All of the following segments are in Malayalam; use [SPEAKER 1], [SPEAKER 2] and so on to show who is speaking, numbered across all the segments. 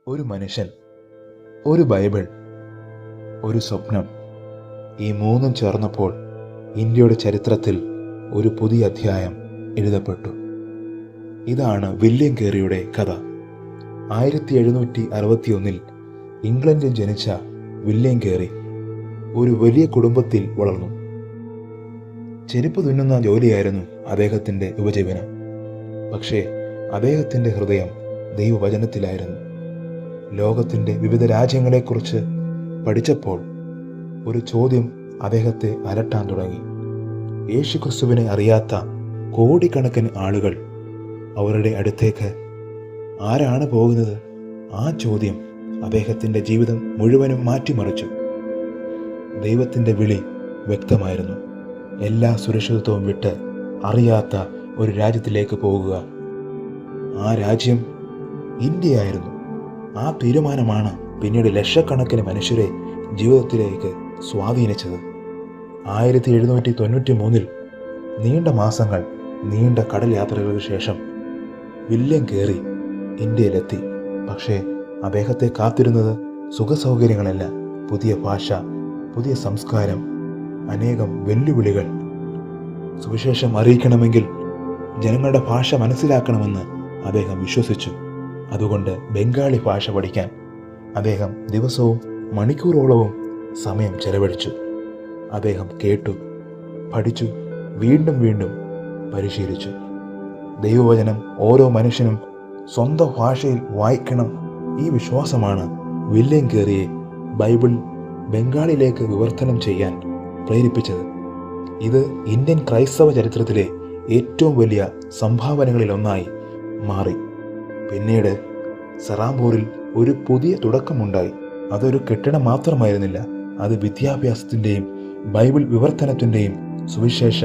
[SPEAKER 1] ഒരു മനുഷ്യൻ, ഒരു ബൈബിൾ, ഒരു സ്വപ്നം, ഈ മൂന്നും ചേർന്നപ്പോൾ ഇന്ത്യയുടെ ചരിത്രത്തിൽ ഒരു പുതിയ അധ്യായം എഴുതപ്പെട്ടു. ഇതാണ് വില്യം കേറിയുടെ കഥ. 1761 ഇംഗ്ലണ്ടിൽ ജനിച്ച വില്യം കേറി ഒരു വലിയ കുടുംബത്തിൽ വളർന്നു. ചെരുപ്പ് തുന്നുന്ന ജോലിയായിരുന്നു അദ്ദേഹത്തിൻ്റെ ഉപജീവനം. പക്ഷേ അദ്ദേഹത്തിൻ്റെ ഹൃദയം ദൈവവചനത്തിലായിരുന്നു. ലോകത്തിൻ്റെ വിവിധ രാജ്യങ്ങളെക്കുറിച്ച് പഠിച്ചപ്പോൾ ഒരു ചോദ്യം അദ്ദേഹത്തെ അലട്ടാൻ തുടങ്ങി. യേശുക്രിസ്തുവിനെ അറിയാത്ത കോടിക്കണക്കിന് ആളുകൾ അവരുടെ അടുത്തേക്ക് ആരാണ് പോകുന്നത്? ആ ചോദ്യം അദ്ദേഹത്തിൻ്റെ ജീവിതം മുഴുവനും മാറ്റിമറിച്ചു. ദൈവത്തിൻ്റെ വിളി വ്യക്തമായിരുന്നു. എല്ലാ സുരക്ഷിതത്വവും വിട്ട് അറിയാത്ത ഒരു രാജ്യത്തിലേക്ക് പോകുക. ആ രാജ്യം ഇന്ത്യയായിരുന്നു. ആ തീരുമാനമാണ് പിന്നീട് ലക്ഷക്കണക്കിന് മനുഷ്യരെ ജീവിതത്തിലേക്ക് സ്വാധീനിച്ചത്. 1793 നീണ്ട മാസങ്ങൾ, നീണ്ട കടൽ യാത്രകൾക്ക് ശേഷം വില്യം കേറി ഇന്ത്യയിലെത്തി. പക്ഷേ അദ്ദേഹത്തെ കാത്തിരുന്നത് സുഖസൗകര്യങ്ങളല്ല, പുതിയ ഭാഷ, പുതിയ സംസ്കാരം, അനേകം വെല്ലുവിളികൾ. സുവിശേഷം അറിയിക്കണമെങ്കിൽ ജനങ്ങളുടെ ഭാഷ മനസ്സിലാക്കണമെന്ന് അദ്ദേഹം വിശ്വസിച്ചു. അതുകൊണ്ട് ബംഗാളി ഭാഷ പഠിക്കാൻ അദ്ദേഹം ദിവസവും മണിക്കൂറോളവും സമയം ചെലവഴിച്ചു. അദ്ദേഹം കേട്ടു, പഠിച്ചു, വീണ്ടും വീണ്ടും പരിശീലിച്ചു. ദൈവവചനം ഓരോ മനുഷ്യനും സ്വന്തം ഭാഷയിൽ വായിക്കണം. ഈ വിശ്വാസമാണ് വില്യം കേറിയെ ബൈബിൾ ബംഗാളിലേക്ക് വിവർത്തനം ചെയ്യാൻ പ്രേരിപ്പിച്ചത്. ഇത് ഇന്ത്യൻ ക്രൈസ്തവ ചരിത്രത്തിലെ ഏറ്റവും വലിയ സംഭാവനകളിലൊന്നായി മാറി. പിന്നീട് സറാംപൂരിൽ ഒരു പുതിയ തുടക്കമുണ്ടായി. അതൊരു കെട്ടിടം മാത്രമായിരുന്നില്ല, അത് വിദ്യാഭ്യാസത്തിൻ്റെയും ബൈബിൾ വിവർത്തനത്തിൻ്റെയും സുവിശേഷ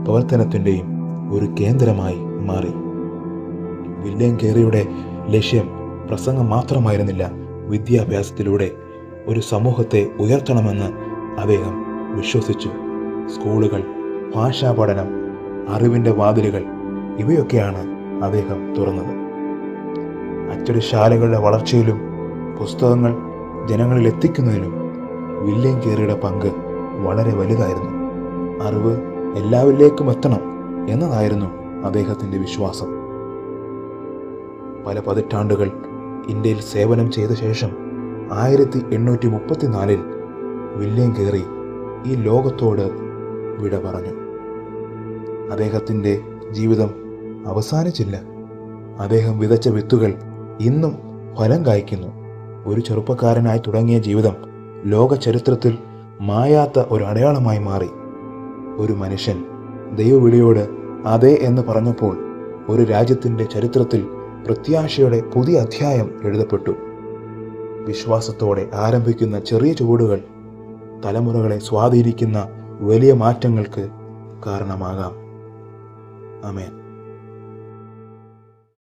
[SPEAKER 1] പ്രവർത്തനത്തിൻ്റെയും ഒരു കേന്ദ്രമായി മാറി. വില്യം കേറിയുടെ ലക്ഷ്യം പ്രസംഗം മാത്രമായിരുന്നില്ല. വിദ്യാഭ്യാസത്തിലൂടെ ഒരു സമൂഹത്തെ ഉയർത്തണമെന്ന് അദ്ദേഹം വിശ്വസിച്ചു. സ്കൂളുകൾ, ഭാഷാ പഠനം, അറിവിൻ്റെ വാതിലുകൾ, ഇവയൊക്കെയാണ് അദ്ദേഹം തുറന്നത്. അച്ചടിശാലകളുടെ വളർച്ചയിലും പുസ്തകങ്ങൾ ജനങ്ങളിൽ എത്തിക്കുന്നതിലും വില്യം കേറിയുടെ പങ്ക് വളരെ വലുതായിരുന്നു. അറിവ് എല്ലാവരിലേക്കും എത്തണം എന്നതായിരുന്നു അദ്ദേഹത്തിൻ്റെ വിശ്വാസം. പല പതിറ്റാണ്ടുകൾ ഇന്ത്യയിൽ സേവനം ചെയ്ത ശേഷം 1834 വില്യം കേറി ഈ ലോകത്തോട് വിട പറഞ്ഞു. അദ്ദേഹത്തിൻ്റെ ജീവിതം അവസാനിച്ചില്ല. അദ്ദേഹം വിതച്ച വിത്തുകൾ ഇന്നും ഫലം കായ്ക്കുന്നു. ഒരു ചെറുപ്പക്കാരനായി തുടങ്ങിയ ജീവിതം ലോക ചരിത്രത്തിൽ മായാത്ത ഒരു അടയാളമായി മാറി. ഒരു മനുഷ്യൻ ദൈവവിളിയോട് അതെ എന്ന് പറഞ്ഞപ്പോൾ ഒരു രാജ്യത്തിൻ്റെ ചരിത്രത്തിൽ പ്രത്യാശയുടെ പുതിയ അധ്യായം എഴുതപ്പെട്ടു. വിശ്വാസത്തോടെ ആരംഭിക്കുന്ന ചെറിയ ചുവടുകൾ തലമുറകളെ സ്വാധീനിക്കുന്ന വലിയ മാറ്റങ്ങൾക്ക് കാരണമാകാം. ആമേൻ.